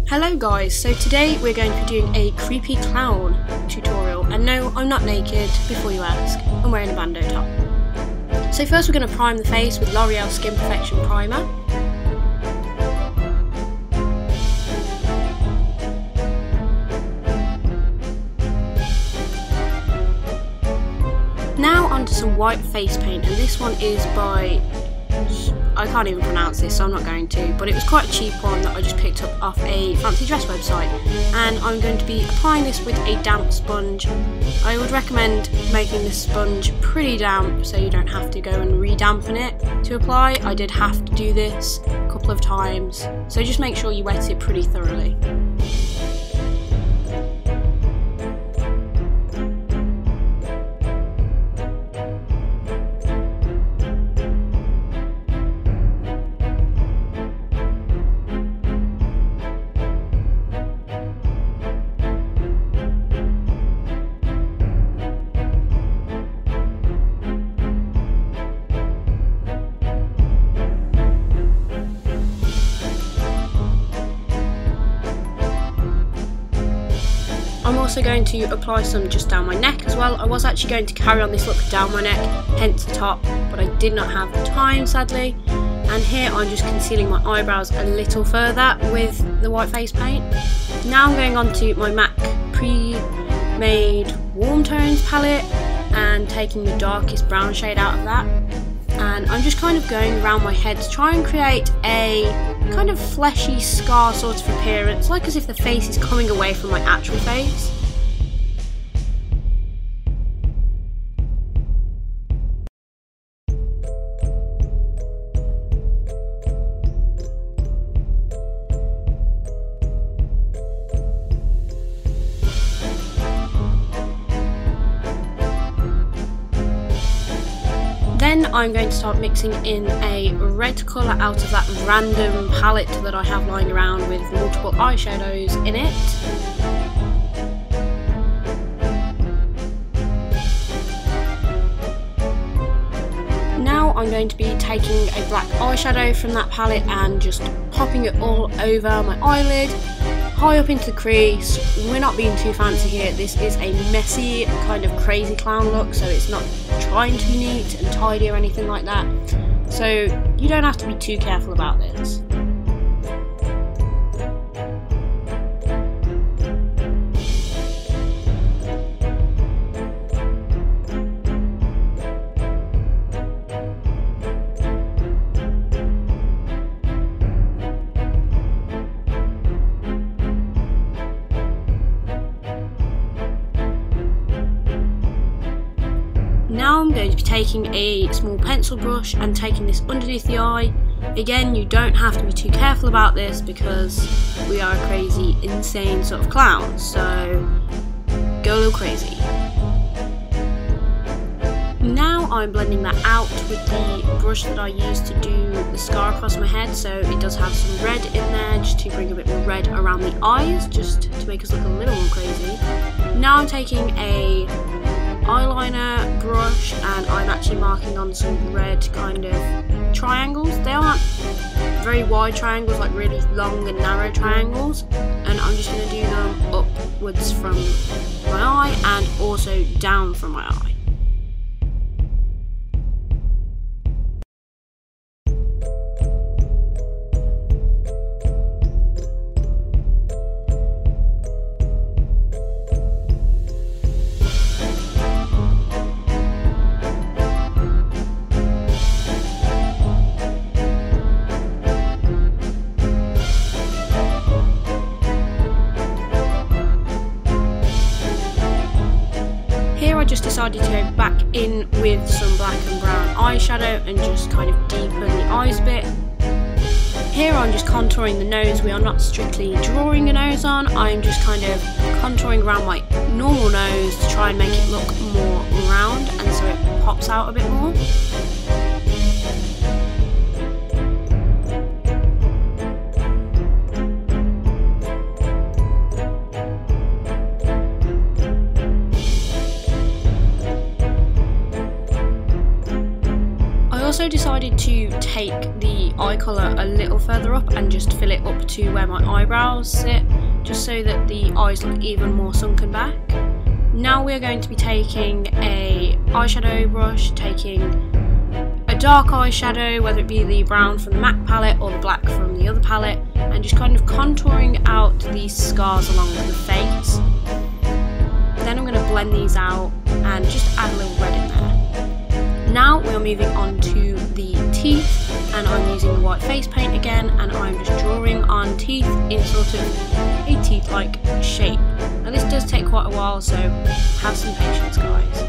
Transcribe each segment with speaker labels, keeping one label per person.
Speaker 1: Hello guys, so today we're going to be doing a creepy clown tutorial, and no, I'm not naked, before you ask, I'm wearing a bandeau top. So first we're going to prime the face with L'Oreal Skin Perfection Primer. Now onto some white face paint, and this one is by, I can't even pronounce this so I'm not going to, but it was quite a cheap one that I just picked up off a fancy dress website, and I'm going to be applying this with a damp sponge. I would recommend making this sponge pretty damp so you don't have to go and re-dampen it to apply. I did have to do this a couple of times, so just make sure you wet it pretty thoroughly. I'm also going to apply some just down my neck as well. I was actually going to carry on this look down my neck, hence the top, but I did not have the time sadly. And here I'm just concealing my eyebrows a little further with the white face paint. Now I'm going on to my MAC pre-made warm tones palette and taking the darkest brown shade out of that. And I'm just kind of going around my head to try and create a kind of fleshy scar sort of appearance, like as if the face is coming away from my actual face. Then I'm going to start mixing in a red colour out of that random palette that I have lying around with multiple eyeshadows in it. Now I'm going to be taking a black eyeshadow from that palette and just popping it all over my eyelid, high up into the crease. We're not being too fancy here. This is a messy kind of crazy clown look, so it's not trying to be neat and tidy or anything like that. So you don't have to be too careful about this. Now I'm going to be taking a small pencil brush and taking this underneath the eye. Again, you don't have to be too careful about this because we are a crazy, insane sort of clown, so go a little crazy. Now I'm blending that out with the brush that I used to do the scar across my head, so it does have some red in there just to bring a bit more red around the eyes, just to make us look a little more crazy. Now I'm taking a eyeliner brush and I'm actually marking on some red kind of triangles. They aren't very wide triangles, like really long and narrow triangles, and I'm just going to do them upwards from my eye and also down from my eye. I just decided to go back in with some black and brown eyeshadow and just kind of deepen the eyes a bit. Here I'm just contouring the nose. We are not strictly drawing a nose on, I'm just kind of contouring around my normal nose to try and make it look more round and so it pops out a bit more. also decided to take the eye colour a little further up and just fill it up to where my eyebrows sit, just so that the eyes look even more sunken back. Now we're going to be taking a eyeshadow brush, taking a dark eyeshadow, whether it be the brown from the MAC palette or the black from the other palette, and just kind of contouring out these scars along the face. Then I'm going to blend these out and just add a little red in there. Now we are moving on to the teeth, and I'm using the white face paint again, and I'm just drawing on teeth in sort of a teeth-like shape. Now this does take quite a while, so have some patience, guys.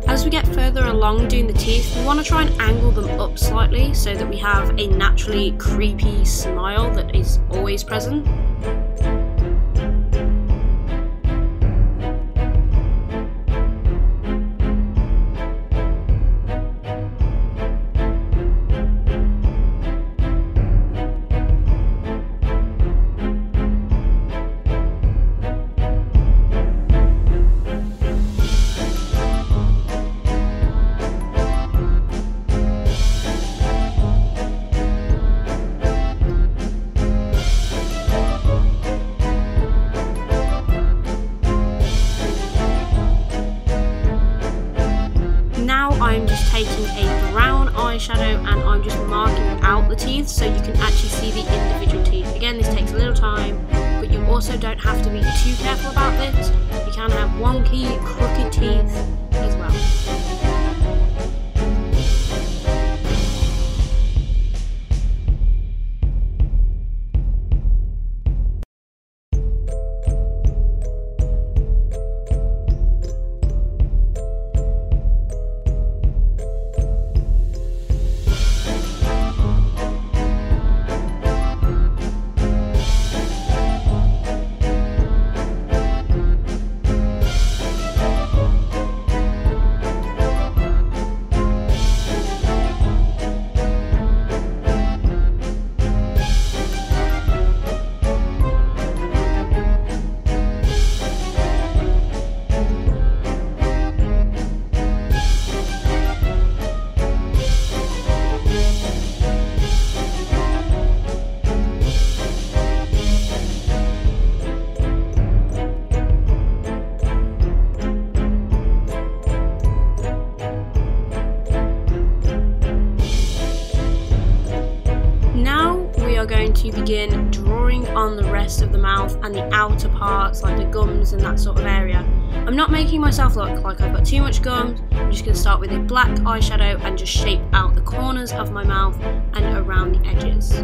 Speaker 1: As we get further along doing the teeth, we want to try and angle them up slightly so that we have a naturally creepy smile that is always present. I'm just taking a brown eyeshadow and I'm just marking out the teeth so you can actually see the individual teeth. Again, this takes a little time, but you also don't have to be too careful about this. You can have wonky, crooked teeth as well. Going to begin drawing on the rest of the mouth and the outer parts, like the gums and that sort of area. I'm not making myself look like I've got too much gums. I'm just going to start with a black eyeshadow and just shape out the corners of my mouth and around the edges.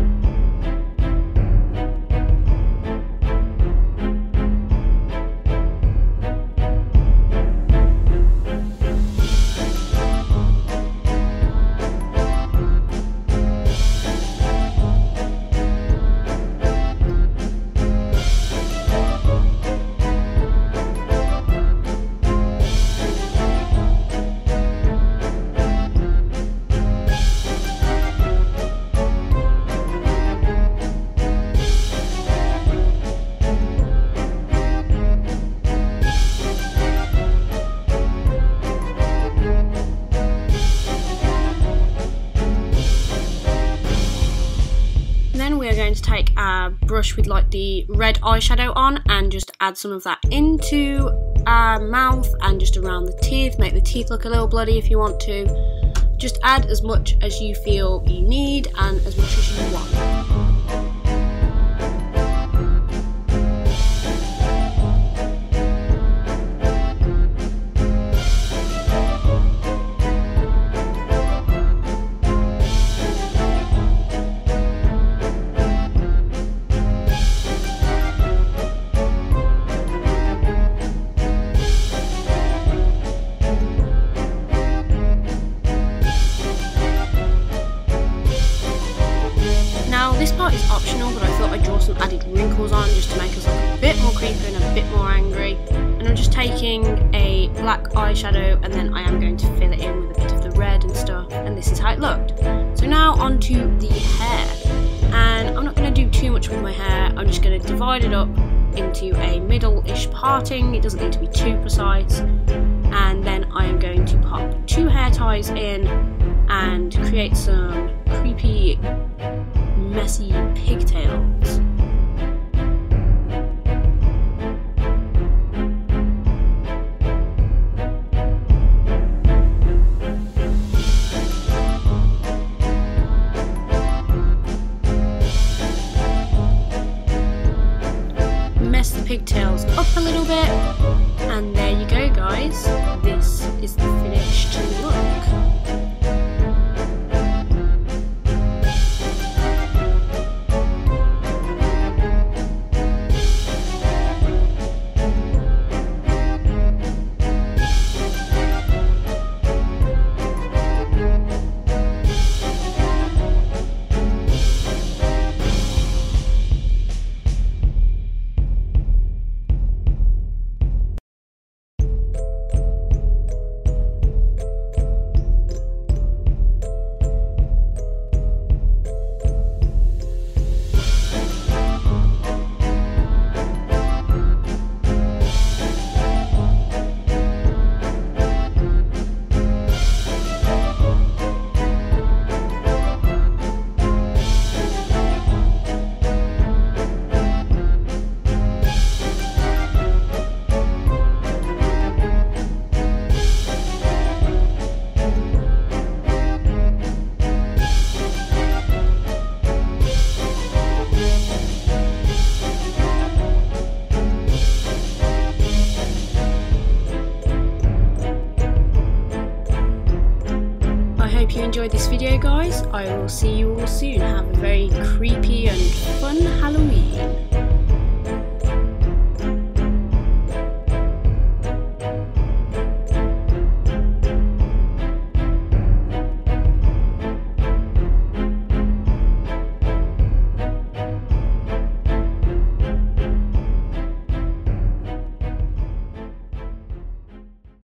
Speaker 1: going to take a brush with like the red eyeshadow on and just add some of that into our mouth and just around the teeth, make the teeth look a little bloody if you want to. Just add as much as you feel you need and as much as you want. This part is optional, but I thought I'd draw some added wrinkles on just to make us look a bit more creepy and a bit more angry. And I'm just taking a black eyeshadow and then I am going to fill it in with a bit of the red and stuff, and this is how it looked. So now onto the hair, and I'm not going to do too much with my hair. I'm just going to divide it up into a middle-ish parting. It doesn't need to be too precise. And then I am going to pop 2 hair ties in and create some creepy messy pigtails. Mess the pigtails up a little bit, and there you go guys, this is the finished look. I hope you enjoyed this video guys. I will see you all soon. Have a very creepy and fun Halloween.